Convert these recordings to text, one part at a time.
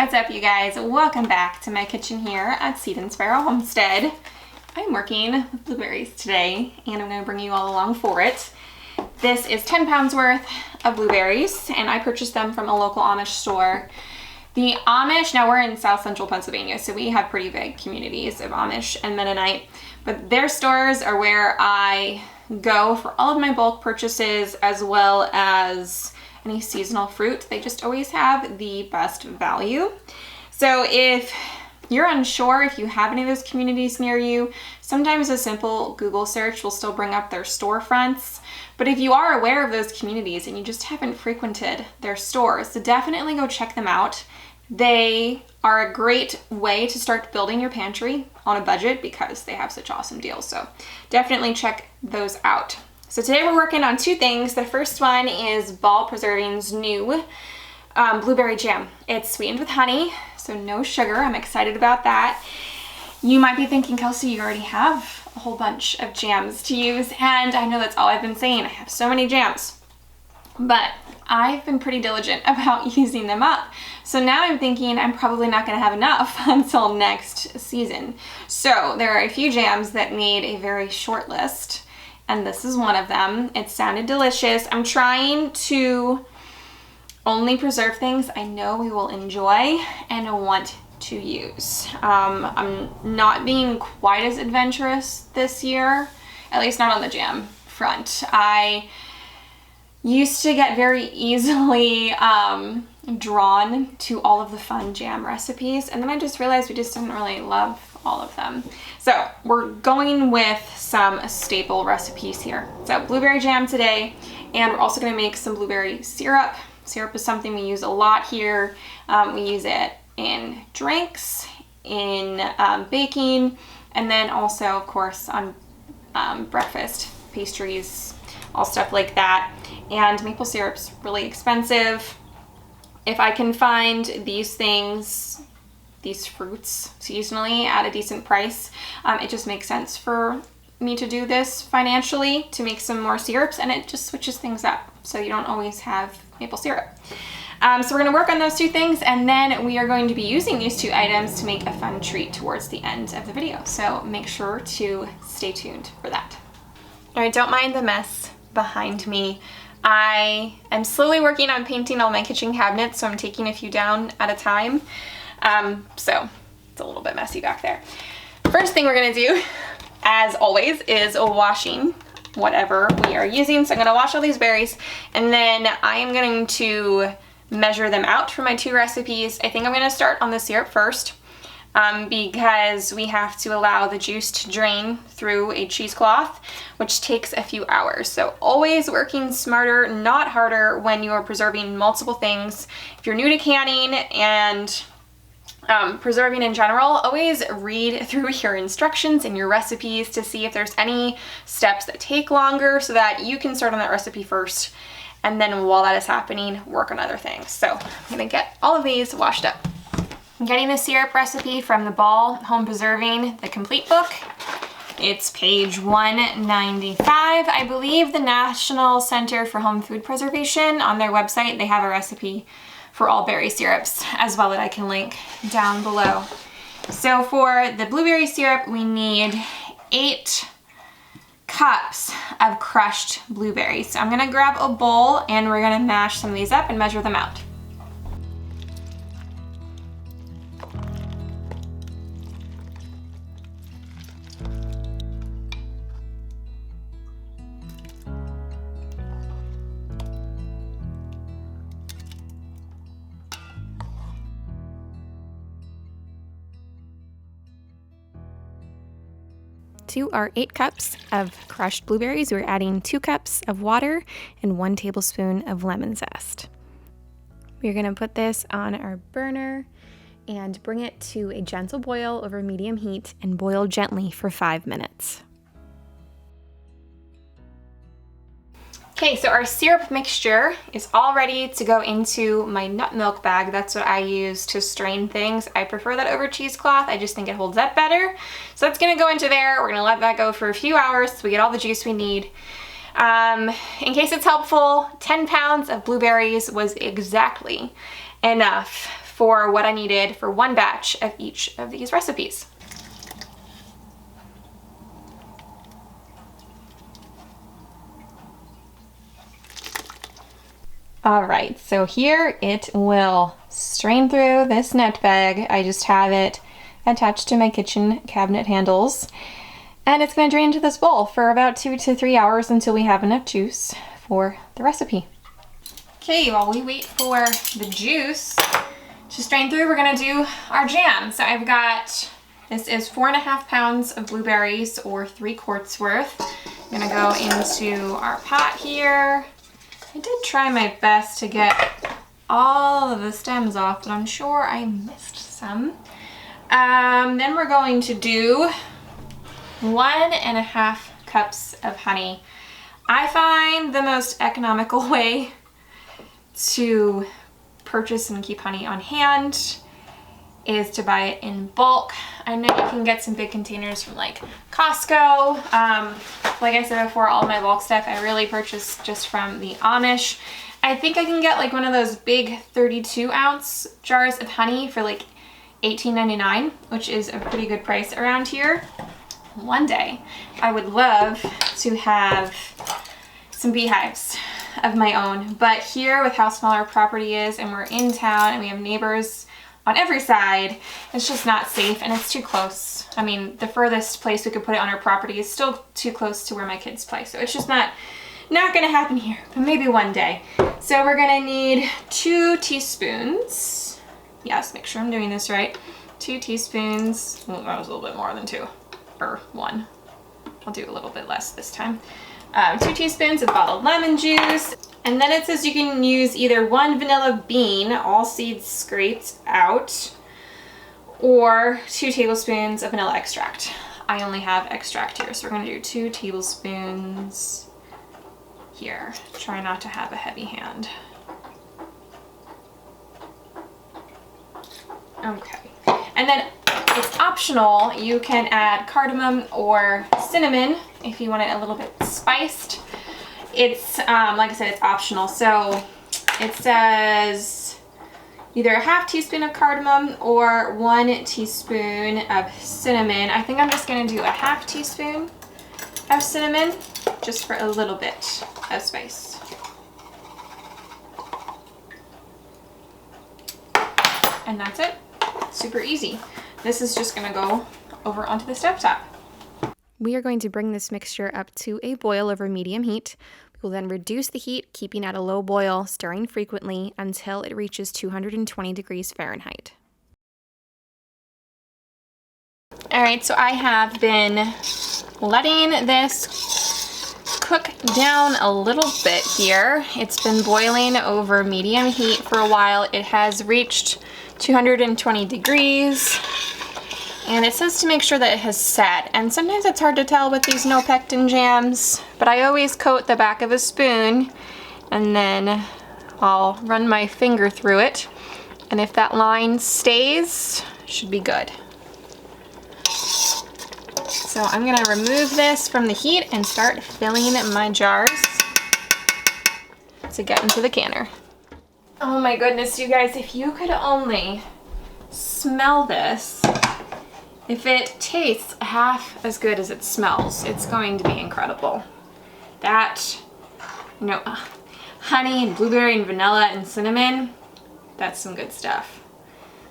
What's up, you guys? Welcome back to my kitchen here at Seed and Sparrow Homestead. I'm working with blueberries today, and I'm going to bring you all along for it. This is 10 pounds worth of blueberries, and I purchased them from a local Amish store. The Amish, now we're in South Central Pennsylvania, so we have pretty big communities of Amish and Mennonite, but their stores are where I go for all of my bulk purchases, as well as any seasonal fruit. They just always have the best value. So if you're unsure if you have any of those communities near you, sometimes a simple Google search will still bring up their storefronts. But if you are aware of those communities and you just haven't frequented their stores, so definitely go check them out. They are a great way to start building your pantry on a budget because they have such awesome deals. So definitely check those out. So today we're working on two things. The first one is Ball Preserving's new blueberry jam. It's sweetened with honey, so no sugar. I'm excited about that. You might be thinking, Kelsey, you already have a whole bunch of jams to use, and I know that's all I've been saying. I have so many jams, but I've been pretty diligent about using them up. So now I'm thinking I'm probably not going to have enough until next season. So there are a few jams that need a very short list, and this is one of them. It sounded delicious. I'm trying to only preserve things I know we will enjoy and want to use. I'm not being quite as adventurous this year, at least not on the jam front. I used to get very easily drawn to all of the fun jam recipes, and then I just realized we just didn't really love all of them. So we're going with some staple recipes here. So blueberry jam today, and we're also going to make some blueberry syrup. Syrup is something we use a lot here. We use it in drinks, in baking, and then also, of course, on breakfast, pastries, all stuff like that. And maple syrup's really expensive. If I can find these things, these fruits seasonally at a decent price, it just makes sense for me to do this financially, to make some more syrups, and it just switches things up so you don't always have maple syrup. So we're going to work on those two things, and then we are going to be using these two items to make a fun treat towards the end of the video. So make sure to stay tuned for that. All right, don't mind the mess behind me. I am slowly working on painting all my kitchen cabinets, so I'm taking a few down at a time. So it's a little bit messy back there. First thing we're going to do, as always, is washing whatever we are using. So I'm going to wash all these berries, and then I am going to measure them out for my two recipes. I think I'm going to start on the syrup first, because we have to allow the juice to drain through a cheesecloth, which takes a few hours. So always working smarter, not harder, when you are preserving multiple things. If you're new to canning and preserving in general, always read through your instructions and your recipes to see if there's any steps that take longer, so that you can start on that recipe first, and then while that is happening, work on other things. So I'm gonna get all of these washed up. I'm getting the syrup recipe from the Ball Home Preserving, the complete book. It's page 195. I believe the National Center for Home Food Preservation, on their website, they have a recipe for all berry syrups as well that I can link down below. So for the blueberry syrup, we need 8 cups of crushed blueberries. So I'm gonna grab a bowl, and we're gonna mash some of these up and measure them out. To our 8 cups of crushed blueberries, we're adding 2 cups of water and 1 tablespoon of lemon zest. We're going to put this on our burner and bring it to a gentle boil over medium heat and boil gently for 5 minutes. Okay, so our syrup mixture is all ready to go into my nut milk bag. That's what I use to strain things. I prefer that over cheesecloth. I just think it holds up better. So that's gonna go into there. We're gonna let that go for a few hours so we get all the juice we need. In case it's helpful, 10 pounds of blueberries was exactly enough for what I needed for one batch of each of these recipes. All right, so here it will strain through this net bag. I just have it attached to my kitchen cabinet handles, and it's going to drain into this bowl for about 2 to 3 hours until we have enough juice for the recipe. Okay, while we wait for the juice to strain through, we're going to do our jam. So I've got, this is 4.5 pounds of blueberries, or 3 quarts worth. I'm going to go into our pot here. I did try my best to get all of the stems off, but I'm sure I missed some. Then we're going to do 1.5 cups of honey. I find the most economical way to purchase and keep honey on hand is to buy it in bulk. I know you can get some big containers from like Costco. Like I said before, all my bulk stuff I really purchase just from the Amish. I think I can get like one of those big 32-ounce jars of honey for like $18.99, which is a pretty good price around here. One day I would love to have some beehives of my own, but here with how small our property is and we're in town and we have neighbors on every side, it's just not safe and it's too close. I mean, the furthest place we could put it on our property is still too close to where my kids play, so it's just not gonna happen here, but maybe one day. So we're gonna need 2 teaspoons. Yes, make sure I'm doing this right. 2 teaspoons. Well, that was a little bit more than 2, or 1. I'll do a little bit less this time. 2 teaspoons of bottled lemon juice. And then it says you can use either 1 vanilla bean, all seeds scraped out, or 2 tablespoons of vanilla extract. I only have extract here, so we're gonna do 2 tablespoons here. Try not to have a heavy hand. Okay, and then it's optional. You can add cardamom or cinnamon if you want it a little bit spiced. It's, like I said, it's optional. So it says either a 1/2 teaspoon of cardamom or 1 teaspoon of cinnamon. I think I'm just gonna do a 1/2 teaspoon of cinnamon just for a little bit of spice. And that's it. Super easy. This is just gonna go over onto the stovetop. We are going to bring this mixture up to a boil over medium heat. We will then reduce the heat, keeping at a low boil, stirring frequently until it reaches 220 degrees Fahrenheit. All right, so I have been letting this cook down a little bit here. It's been boiling over medium heat for a while. It has reached 220 degrees. And it says to make sure that it has set, and sometimes it's hard to tell with these no pectin jams, but I always coat the back of a spoon and then I'll run my finger through it, and if that line stays, it should be good. So I'm gonna remove this from the heat and start filling my jars to get into the canner. Oh my goodness, you guys, if you could only smell this. If it tastes half as good as it smells, it's going to be incredible. That, you know, honey and blueberry and vanilla and cinnamon, that's some good stuff.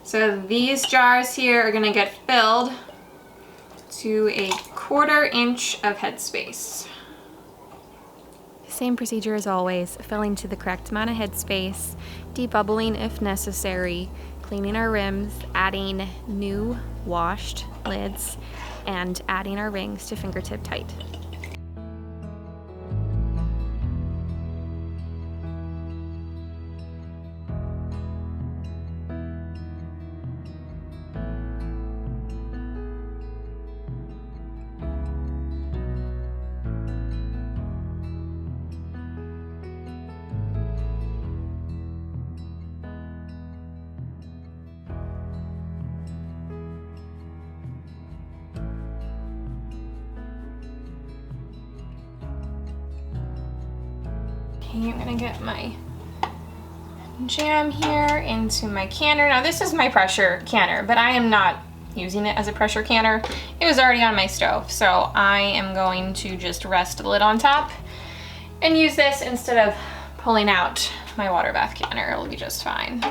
So these jars here are gonna get filled to a 1/4 inch of headspace. Same procedure as always, filling to the correct amount of headspace, debubbling if necessary, cleaning our rims, adding new washed lids, and adding our rings to fingertip tight. Okay, I'm gonna get my jam here into my canner. Now this is my pressure canner, but I am not using it as a pressure canner. It was already on my stove, so I am going to just rest the lid on top and use this instead of pulling out my water bath canner. It'll be just fine.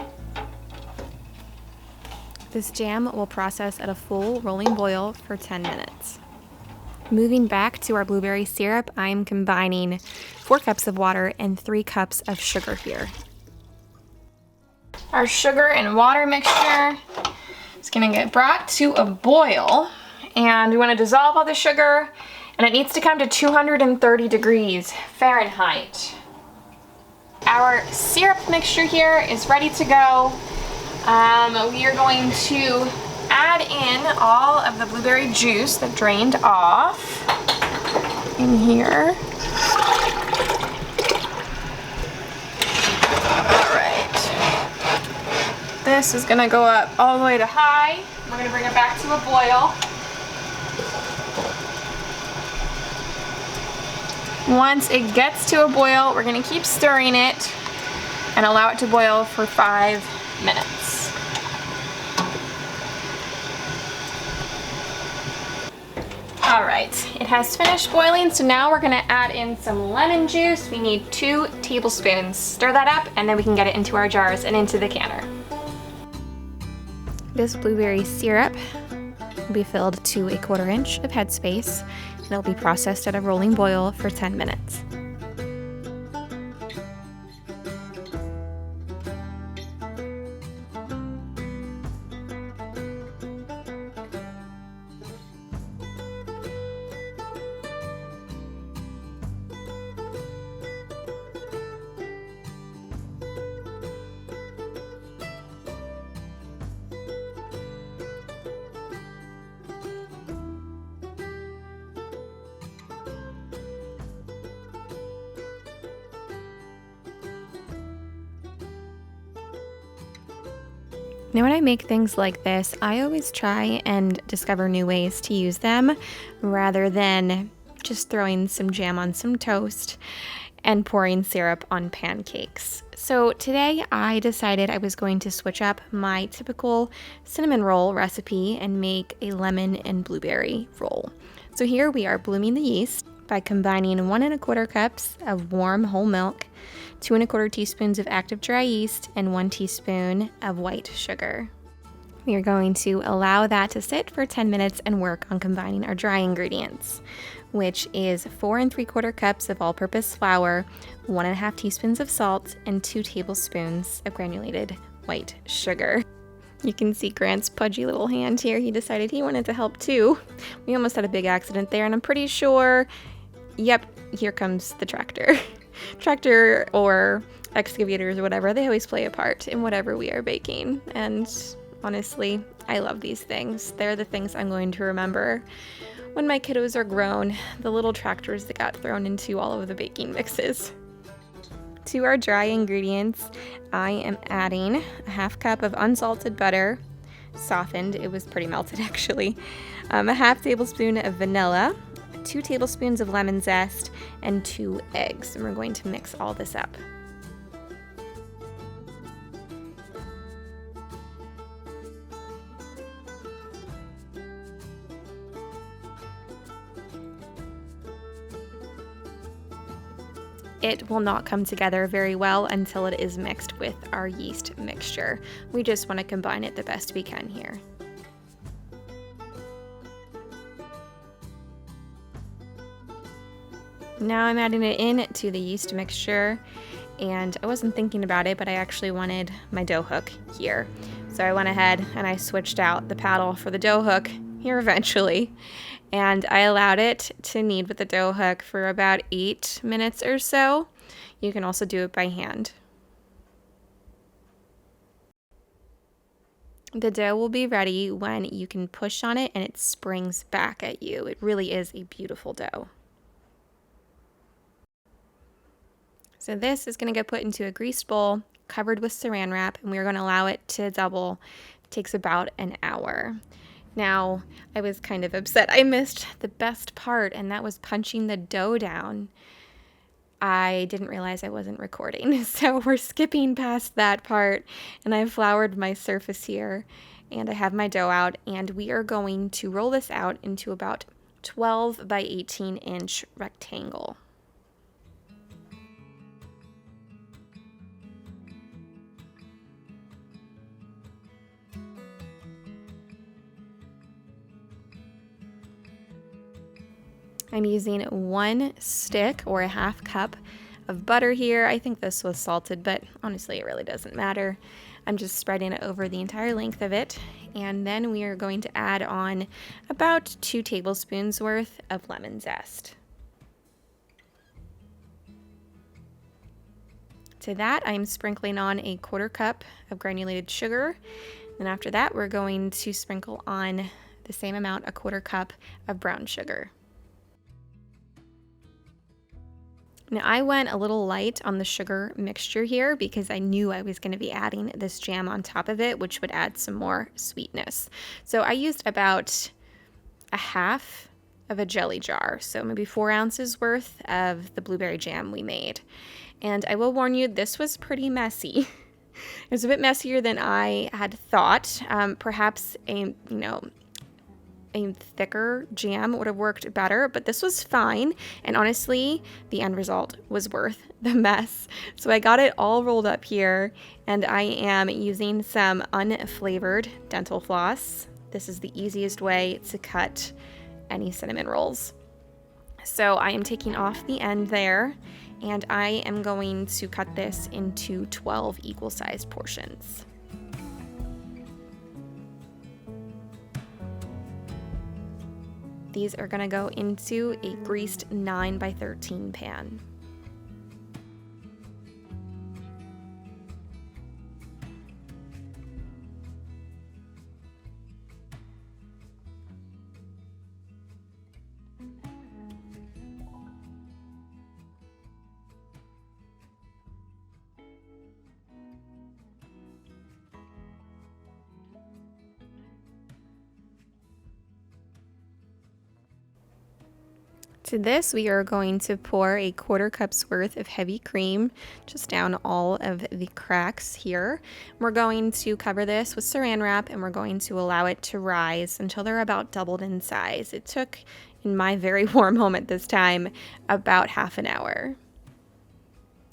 This jam will process at a full rolling boil for 10 minutes. Moving back to our blueberry syrup, I'm combining 4 cups of water and 3 cups of sugar here. Our sugar and water mixture is gonna get brought to a boil, and we wanna dissolve all the sugar, and it needs to come to 230 degrees Fahrenheit. Our syrup mixture here is ready to go. We are going to add in all of the blueberry juice that drained off in here. All right. This is gonna go up all the way to high. We're gonna bring it back to a boil. Once it gets to a boil, we're gonna keep stirring it and allow it to boil for 5 minutes. All right, it has finished boiling, so now we're gonna add in some lemon juice. We need 2 tablespoons. Stir that up, and then we can get it into our jars and into the canner. This blueberry syrup will be filled to a 1/4 inch of headspace, and it'll be processed at a rolling boil for 10 minutes. Now when I make things like this, I always try and discover new ways to use them rather than just throwing some jam on some toast and pouring syrup on pancakes. So today I decided I was going to switch up my typical cinnamon roll recipe and make a lemon and blueberry roll. So here we are blooming the yeast by combining 1 1/4 cups of warm whole milk, 2 1/4 teaspoons of active dry yeast, and 1 teaspoon of white sugar. We are going to allow that to sit for 10 minutes and work on combining our dry ingredients, which is 4 3/4 cups of all-purpose flour, 1 1/2 teaspoons of salt, and 2 tablespoons of granulated white sugar. You can see Grant's pudgy little hand here. He decided he wanted to help too. We almost had a big accident there, and I'm pretty sure, yep, here comes the tractor. Tractor or excavators or whatever, they always play a part in whatever we are baking. And honestly, I love these things. They're the things I'm going to remember when my kiddos are grown, the little tractors that got thrown into all of the baking mixes. To our dry ingredients, I am adding a 1/2 cup of unsalted butter, softened, it was pretty melted actually, a 1/2 tablespoon of vanilla, 2 tablespoons of lemon zest, and 2 eggs. And we're going to mix all this up. It will not come together very well until it is mixed with our yeast mixture. We just want to combine it the best we can here. Now I'm adding it in to the yeast mixture, and I wasn't thinking about it, but I actually wanted my dough hook here. So I went ahead and I switched out the paddle for the dough hook here eventually, and I allowed it to knead with the dough hook for about 8 minutes or so. You can also do it by hand. The dough will be ready when you can push on it and it springs back at you. It really is a beautiful dough. So this is going to get put into a greased bowl covered with saran wrap, and we're going to allow it to double. It takes about an hour. Now, I was kind of upset I missed the best part, and that was punching the dough down. I didn't realize I wasn't recording, so we're skipping past that part, and I've floured my surface here, and I have my dough out, and we are going to roll this out into about 12 by 18 inch rectangle. I'm using 1 stick or a half cup of butter here. I think this was salted, but honestly it really doesn't matter. I'm just spreading it over the entire length of it, and then we are going to add on about 2 tablespoons worth of lemon zest. To that, I'm sprinkling on a 1/4 cup of granulated sugar, and after that we're going to sprinkle on the same amount, a 1/4 cup of brown sugar. Now I went a little light on the sugar mixture here because I knew I was going to be adding this jam on top of it, which would add some more sweetness. So I used about a half of a jelly jar, so maybe 4 ounces worth of the blueberry jam we made. And I will warn you, this was pretty messy. It was a bit messier than I had thought. Perhaps a thicker jam would have worked better, but this was fine, and honestly the end result was worth the mess. So I got it all rolled up here, and I am using some unflavored dental floss. This is the easiest way to cut any cinnamon rolls. So I am taking off the end there, and I am going to cut this into 12 equal-sized portions. These are going to go into a greased 9 by 13 pan. To this, we are going to pour a 1/4 cup's worth of heavy cream just down all of the cracks here. We're going to cover this with saran wrap, and we're going to allow it to rise until they're about doubled in size. It took, in my very warm home at this time, about half an hour.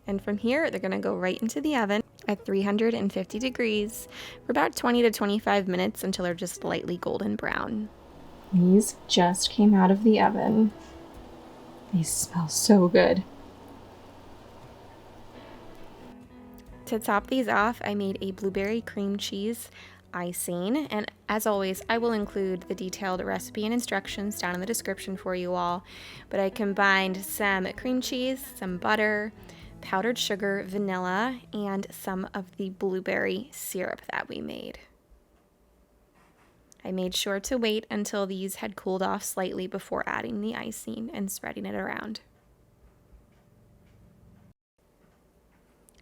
And from here, they're going to go right into the oven at 350 degrees for about 20 to 25 minutes until they're just lightly golden brown. These just came out of the oven. They smell so good. To top these off, I made a blueberry cream cheese icing, and as always, I will include the detailed recipe and instructions down in the description for you all. But I combined some cream cheese, some butter, powdered sugar, vanilla, and some of the blueberry syrup that we made. I made sure to wait until these had cooled off slightly before adding the icing and spreading it around.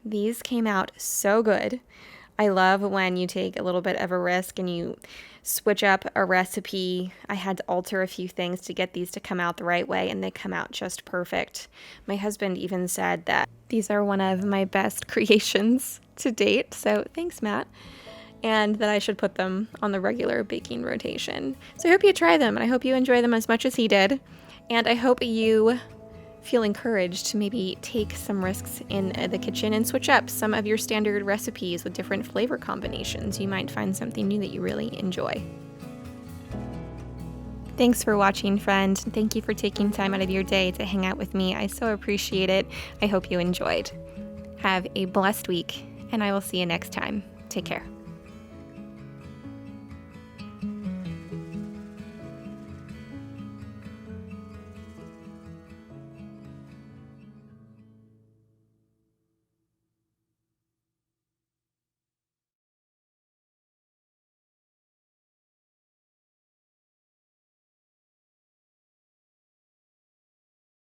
These came out so good. I love when you take a little bit of a risk and you switch up a recipe. I had to alter a few things to get these to come out the right way, and they come out just perfect. My husband even said that these are one of my best creations to date, so thanks, Matt. And that I should put them on the regular baking rotation. So I hope you try them, and I hope you enjoy them as much as he did. And I hope you feel encouraged to maybe take some risks in the kitchen and switch up some of your standard recipes with different flavor combinations. You might find something new that you really enjoy. Thanks for watching, friend. Thank you for taking time out of your day to hang out with me. I so appreciate it. I hope you enjoyed. Have a blessed week, and I will see you next time. Take care.